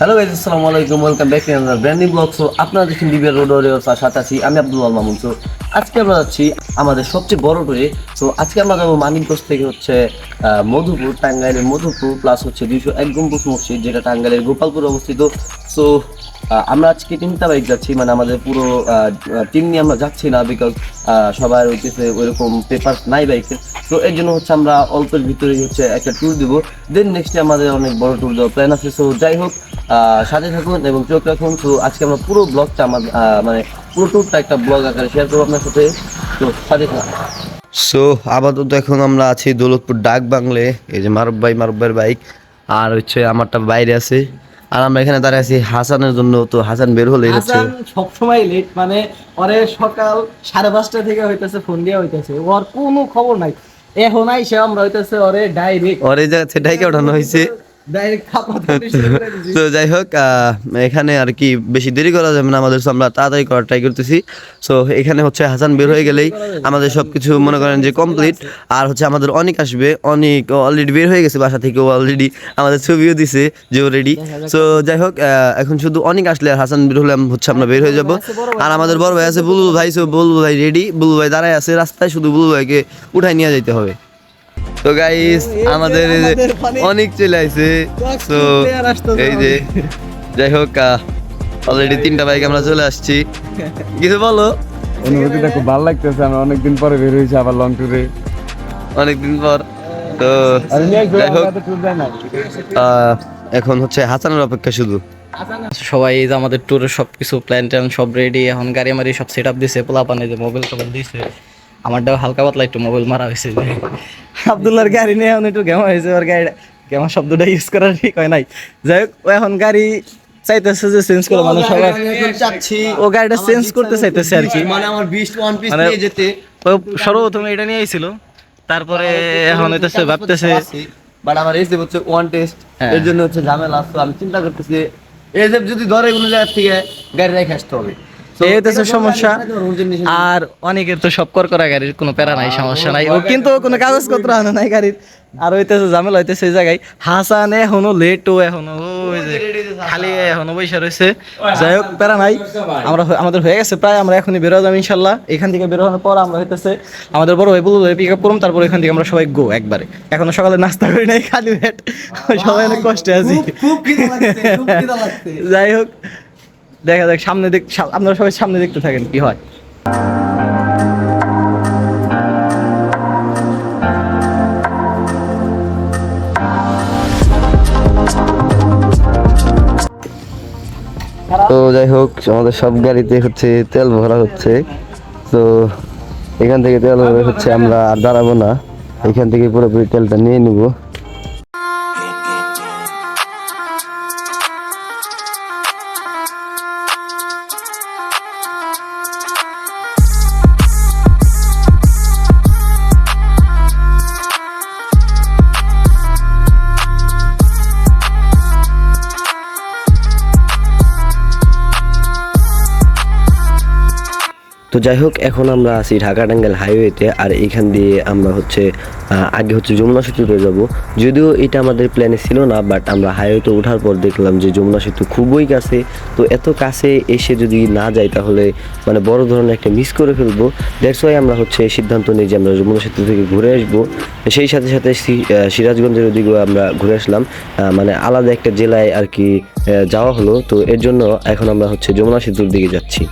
Hello guys, আসসালামু আলাইকুম, welcome back to another brand new blog. So আপনারা দেখছেন ডিবিআর রোড ওরিয়র্স, আর সাথে আছি আমি আব্দুল মামুন। সো আজকে আমরা যাচ্ছি আমাদের সবচেয়ে বড় টুরে। সো আজকে আমরা যাবো মানিকগঞ্জ থেকে হচ্ছে মধুপুর, টাঙ্গাইলের মধুপুর প্লাস হচ্ছে 201 গম্বুজ মসজিদ, যেটা টাঙ্গাইলের গোপালপুরে অবস্থিত। সো আমরা আজকে 3টা বাইক যাচ্ছি, মানে আমাদের পুরো টিম নিয়ে আমরা যাচ্ছি না, বিকজ সবার হচ্ছে ওইরকম পেপার নাই বাইকের। তো এর জন্য হচ্ছে আমরা অল্পের ভিতরে হচ্ছে একটা ট্যুর দিব, দেন নেক্সটে আমাদের অনেক বড় ট্যুর দেওয়ার প্ল্যান আছে। সো যাই হোক, সাথে থাকুন এবং চোখ রাখুন। তো আজকে আমরা পুরো ব্লগটা আমাদের মানে পুরো ট্যুরটা একটা ব্লগ আকারে শেয়ার করবো আপনার সাথে। তো সাথে থাকুন। সো আপাতত এখন আমরা আছি দৌলতপুর ডাক বাংলে। এই যে মারুফ ভাইয়ের বাইক, আর হচ্ছে আমারটা বাইরে আছে, আর আমরা এখানে দাঁড়িয়ে আছি হাসানের জন্য। তো হাসান বের হলে হচ্ছে সবসময় লেট, মানে ওরে সকাল 5:30 থেকে হইতেছে ফোন দিয়া হইতেছে, ওর কোনো খবর নাই। এখন আইসা আমরা হইতেছে ওরে ডাইরেক্ট ওর এই জায়গা থেকে ডাইকে ওঠানো হয়েছে। তো যাই হোক, এখানে আর কি বেশি দেরি করা যাবে না আমাদের, আমরা তাড়াতাড়ি করার ট্রাই করতেছি। সো এখানে হচ্ছে হাসান বের হয়ে গেলেই আমাদের সবকিছু মনে করেন যে কমপ্লিট। আর হচ্ছে আমাদের অনেক আসবে, অনেক অলরেডি বের হয়ে গেছে বাসা থেকে, অলরেডি আমাদের ছবিও দিছে যে ও রেডি। সো যাই হোক, এখন শুধু অনেক আসলে আর হাসান বের হলে হচ্ছে আমরা বের হয়ে যাব। আর আমাদের বড় ভাই আছে বুলবুল ভাই, সো বুলবুল ভাই রেডি, বুলবুল ভাই দাঁড়ায় আছে রাস্তায়, শুধু বুলবুল ভাইকে উঠাই নিয়ে যেতে হবে। তো গাইস, আমাদের অনেক চলে আইছে। তো এই যে যাই হোক, অলরেডি 3টা বাইক আমরা চলে আসছি। কিছু বলো? অনুভূতিটা খুব ভালো লাগতেছে, আমরা অনেকদিন পরে বের হয়েছি আবার লং ট্যুরে, অনেকদিন পর। তো যাই হোক, এখন হচ্ছে হাসানের অপেক্ষা শুধু। সবাই এই যে আমাদের ট্যুরের সবকিছু প্ল্যান ট্যান সব রেডি। এখন গাড়ি মারি সব সেট আপ দিছে, পোলাপানে যে মোবাইল টোবাইল দিছে, আমারটাও হালকা পাতলা একটু মোবাইল মারা হয়েছে। আব্দুল্লাহর গাড়ি নিয়ে এখন একটু গেমা হয়েছে, ওর গাড়ি গেমা শব্দটা ইউজ করা ঠিক হয় নাই। যাই হোক, ও এখন গাড়ি চাইতেছে যে চেঞ্জ করে, মানে সবাই ও গাড়িটা চেঞ্জ করতে চাইতেছে আর কি। মানে আমার 20 ওয়ান পিস মানে নিয়ে যেতে, ও সর্বপ্রথমে এটা নিয়ে আইছিল, তারপরে এখন হইতেছে ভাবতেছে বাট আমার এসে হচ্ছে ওয়ান টেস্ট, এর জন্য হচ্ছে ঝামেলা। তো আমি চিন্তা করতেছি এসে যদি ধরে কোনো জায়গা থেকে গাড়ি রেখে আসতে হবে। এই হইতেছে সমস্যা। আর অনেকের তো সব করা গাড়ির কোনো প্যারা নাই, সমস্যা নাই, ও কিন্তু কোনো কাগজপত্র আনে নাই গাড়ির। আর হইতেছে ঝামেলা হইতেছে এই জায়গায়, হাসান এখনো লেট, ও এখনো ওই যে খালি এখনো বৈশা রয়েছে। যাই হোক, প্যারা নাই, আমাদের হয়ে গেছে প্রায়। আমরা এখনই বেরো যাবো ইনশাল্লাহ। এখান থেকে বেরোনোর পর আমরা হইতেছে আমাদের বড় ভাই বলবো পিক আপ করুন, তারপর এখান থেকে আমরা সবাই গো একবারে। এখনো সকালে নাস্তা করি নাই, খালি পেট, সবাই অনেক কষ্টে আছি। যাই হোক, দেখা যাক সামনে আপনারা সবাই সামনে দেখতে থাকেন কি হয়। তো যাই হোক, আমাদের সব গাড়িতে হচ্ছে তেল ভরা হচ্ছে। তো এখান থেকে তেল হচ্ছে, আমরা আর দাঁড়াবো না, এখান থেকে পুরোপুরি তেলটা নিয়ে নিব। তো যাই হোক, এখন আমরা আছি ঢাকা টাঙ্গাইল হাইওয়েতে, আর এখান দিয়ে আমরা হচ্ছে আগে হচ্ছে যমুনা সেতুতে যাব। যদিও এটা আমাদের প্ল্যানে ছিল না, বাট আমরা হাইওয়েতে ওঠার পর দেখলাম যে যমুনা সেতু খুবই কাছে। তো এত কাছে এসে যদি না যাই তাহলে মানে বড় ধরনের একটা মিস করে ফেলবো। দ্যাটস ওয়াই আমরা হচ্ছে সিদ্ধান্ত নিই যে আমরা যমুনা সেতু থেকে ঘুরে আসবো। সেই সাথে সাথে সিরাজগঞ্জের ওদিকেও আমরা ঘুরে আসলাম, মানে আলাদা একটা জেলায় আর কি যাওয়া হলো। তো এর জন্য এখন আমরা হচ্ছে যমুনা সেতুর দিকে যাচ্ছি।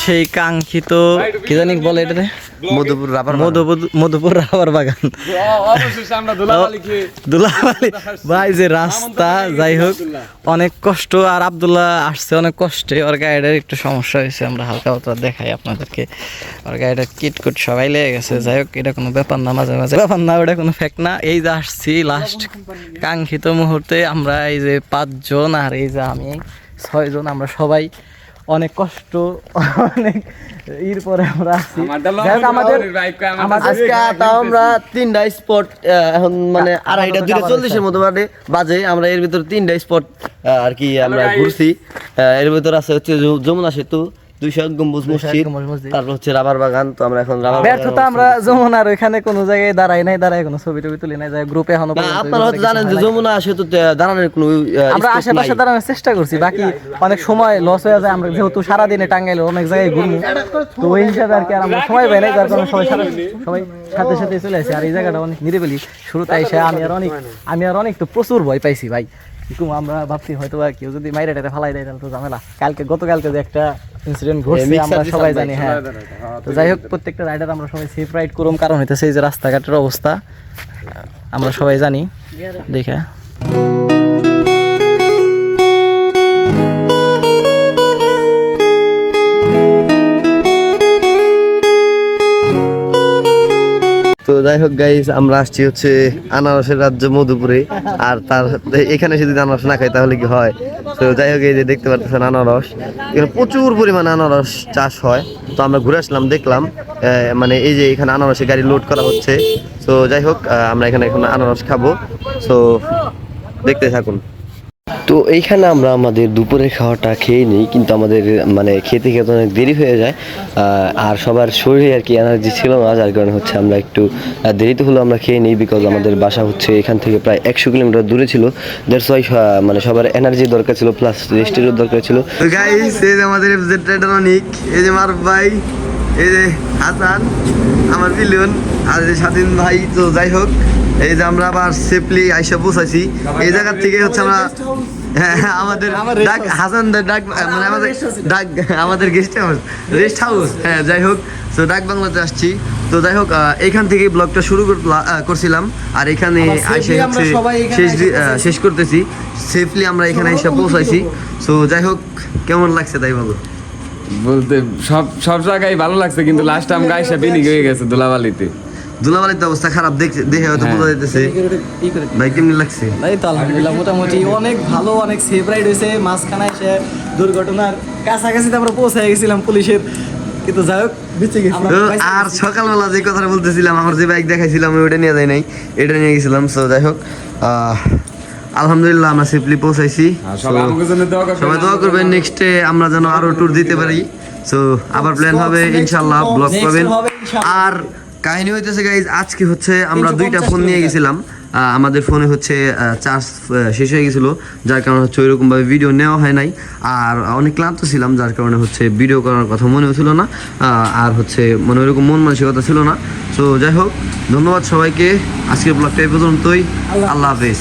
সেই কাঙ্ক্ষিত কি জানি বলে এটাতে মধুপুর রাবার মধুপুর রাবার বাগান অবশেষে আমরা ধুলাবালি খেয়ে দুলাভাই ভাই যে রাস্তা যাই হোক অনেক কষ্ট আর আব্দুল্লাহ আসছে অনেক কষ্টে ওর গাড়িটার একটু সমস্যা হয়েছে আমরা হালকা হালকা দেখাই আপনাদেরকে ওর গাড়িটার কিটকুট সবাই লেগে গেছে যাই হোক এটা কোনো ব্যাপার না মাঝে মাঝে ব্যাপার না ওটা কোনো ফ্যাক্ট না এই যে আসছি লাস্ট কাঙ্ক্ষিত মুহূর্তে আমরা এই যে 5 জন আর এই যে আমি 6 জন আমরা সবাই অনেক কষ্ট অনেক এর পরে আমরা আসছি যাই হোক আমাদের আজকে তাও আমরা 3টা স্পট এখন মানে 2:30-2:40 মতো বাজে আমরা এর ভিতর 3টা স্পট আর কি আমরা ঘুরছি এর ভিতর আছে হচ্ছে যমুনা সেতু 200 গম্বুজ মসজিদ তারপর হচ্ছে রাবার বাগান তো আমরা এখন রাবার ব্যর্থতা আমরা যমুনার ওইখানে কোনো জায়গায় দাঁড়াই কোনো ছবি টবি তুলি নাই যায় গ্রুপে এখনো আপনারা হয়তো জানেন যে যমুনা সেতুতে দাঁড়ানোর কোনো আমরা আশেপাশে দাঁড়ানোর চেষ্টা করছি বাকি অনেক সময় লস হয়ে যায় আমরা যেহেতু সারাদিনে টাঙ্গাইলে অনেক জায়গায় ঘুরবো তো ওই হিসাবে আর কি আর আমরা সময় পাই না যার কারণে সবাই সাথে সাথে চলে আসে আর এই জায়গাটা অনেক নিরিবিলি শুরুতে এসে আমি আর অনেক তো প্রচুর ভয় পাইছি ভাই এরকম আমরা ভাবছি হয়তো কেউ যদি মাইরাটাতে ফালাই দেয় তাহলে তো ঝামেলা গতকালকে যে একটা ইনসিডেন্ট ঘটছে আমরা সবাই জানি হ্যাঁ তো যাই হোক প্রত্যেকটা রাইডার আমরা সবাই সেফ রাইড করুম কারণ হইতেছে এই যে রাস্তাঘাটের অবস্থা আমরা সবাই জানি দেখে তো যাই হোক গাইস আমরা আসছি হচ্ছে আনারসের রাজ্য মধুপুরে আর তার এখানে যদি আনারস না খাই তাহলে কি হয় তো যাই হোক এই যে দেখতে পাচ্ছেন আনারস এখানে প্রচুর পরিমাণে আনারস চাষ হয় তো আমরা ঘুরে আসলাম দেখলাম মানে এই যে এখানে আনারসের গাড়ি লোড করা হচ্ছে তো যাই হোক আমরা এখানে এখন আনারস খাবো তো দেখতে থাকুন তো এইখানে আমরা আমাদের দুপুরের খাওয়াটা খেয়ে নিই কিন্তু আমাদের মানে খেতে খেতে অনেক দেরি হয়ে যায় আর সবার শরীরে আর কি এনার্জি ছিল না যার কারণে হচ্ছে আমরা একটু দেরিতে হলেও আমরা খেয়ে নিই বিকজ আমাদের বাসা হচ্ছে এখান থেকে প্রায় 100 কিলোমিটার দূরে ছিল দ্যাটস ওয়াই মানে সবার এনার্জি দরকার ছিল প্লাস রেস্টেরও দরকার ছিল তো গাইস এই যে আমাদের এফজেড রাইডার অনেক এই যে মারুফ ভাই এই যে হাসান আমার বিলিয়ন আর এই স্বাধীন ভাই তো যাই হোক এই যে আমরা আবার সেফলি আইসা পৌঁছাইছি এই জায়গা থেকে হচ্ছে আমরা আমাদের ডাক হাসানদের ডাক মানে আমাদের গেস্ট হাউস রেস্ট হাউস হ্যাঁ যাই হোক তো ডাক বাংলাতে আসছি তো যাই হোক এখান থেকে ব্লগটা শুরু করছিলাম আর এখানে আইসা হচ্ছে শেষ করতেছি সেফলি আমরা এখানে এসে পৌঁছাইছি তো যাই হোক কেমন লাগছে তাই বলো বলতে সব জায়গায় ভালো লাগছে কিন্তু লাস্ট টাইম গাইসা বিনি হয়ে গেছে ধুলাবালিতে ধুলাবালিতে অবস্থা খারাপ দেখে হয়তো বোঝা যাইতেছে ভাই কেমন লাগছে এই তো আলহামদুলিল্লাহ মোটামুটি অনেক ভালো অনেক সেফ রাইড হয়েছে মাঝখানে এসে দুর্ঘটনার কাছাকাছি আমরা পৌঁছে গেছিলাম পুলিশের কিন্তু যাই হোক বেঁচে গেছি আর সকালবেলা যে কথাটা বলতেছিলাম আমার যে বাইক দেখাইছিলাম ওইটা নিয়ে যাই নাই এটা নিয়ে গেছিলাম সো যাই হোক আলহামদুলিল্লাহ আমরা সেফলি পৌঁছাইছি সবাই দোয়া করবেন নেক্সটে আমরা যেন আরো ট্যুর দিতে পারি সো আবার প্ল্যান হবে ইনশাআল্লাহ ব্লগ পাবেন আর কাহিনী হইতেছে গাইজ আজকে হচ্ছে আমরা 2টা ফোন নিয়ে গেছিলাম আমাদের ফোনে হচ্ছে চার্জ শেষ হয়ে গেছিলো যার কারণে হচ্ছে ওইরকমভাবে ভিডিও নেওয়া হয় নাই আর অনেক ক্লান্ত ছিলাম যার কারণে হচ্ছে ভিডিও করার কথা মনেও ছিল না আর হচ্ছে মনে ওইরকম মন মানসিকতা ছিল না তো যাই হোক ধন্যবাদ সবাইকে আজকের ব্লগটা এই পর্যন্তই আল্লাহ হাফেজ